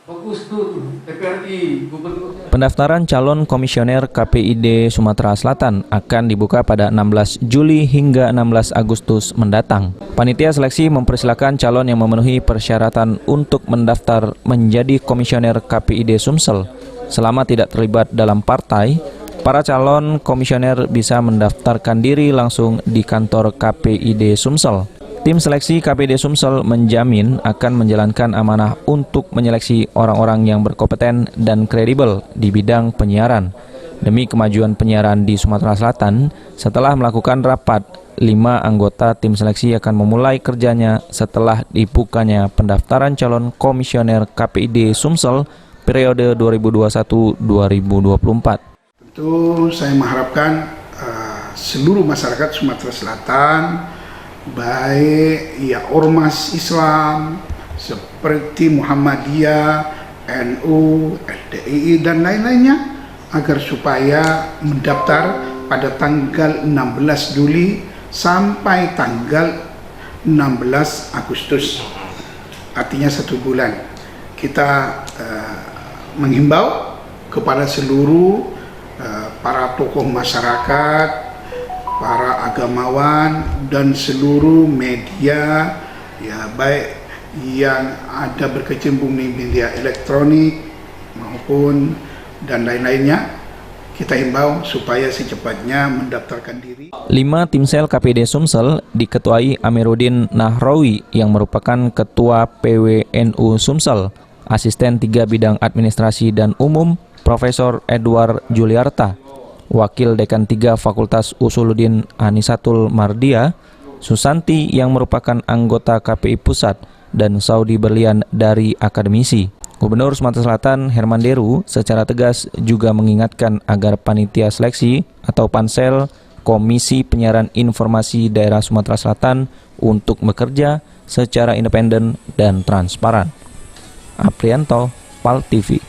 Fokus tuh TPRI gubernurnya. Pendaftaran calon komisioner KPID Sumatera Selatan akan dibuka pada 16 Juli hingga 16 Agustus mendatang. Panitia seleksi mempersilakan calon yang memenuhi persyaratan untuk mendaftar menjadi komisioner KPID Sumsel. Selama tidak terlibat dalam partai, para calon komisioner bisa mendaftarkan diri langsung di kantor KPID Sumsel. Tim seleksi KPID Sumsel menjamin akan menjalankan amanah untuk menyeleksi orang-orang yang berkompeten dan kredibel di bidang penyiaran. Demi kemajuan penyiaran di Sumatera Selatan, setelah melakukan rapat, 5 anggota tim seleksi akan memulai kerjanya setelah dibukanya pendaftaran calon komisioner KPID Sumsel periode 2021-2024. Tentu saya mengharapkan seluruh masyarakat Sumatera Selatan, baik ya ormas Islam seperti Muhammadiyah, NU, LDII dan lain-lainnya agar supaya mendaftar pada tanggal 16 Juli sampai tanggal 16 Agustus, artinya 1 bulan. Kita menghimbau kepada seluruh para tokoh masyarakat, para agamawan dan seluruh media ya baik yang ada berkecimpung di media elektronik maupun dan lain-lainnya, kita himbau supaya secepatnya mendaftarkan diri. 5 tim sel KPID Sumsel diketuai Amiruddin Nahrawi yang merupakan Ketua PWNU Sumsel, Asisten 3 Bidang Administrasi dan Umum Profesor Edward Juliarta, Wakil Dekan 3 Fakultas Usuluddin Anisatul Mardia, Susanti yang merupakan anggota KPI Pusat, dan Saudi Berlian dari akademisi. Gubernur Sumatera Selatan Herman Deru secara tegas juga mengingatkan agar panitia seleksi atau pansel Komisi Penyiaran Informasi Daerah Sumatera Selatan untuk bekerja secara independen dan transparan. Aprianto, PAL TV.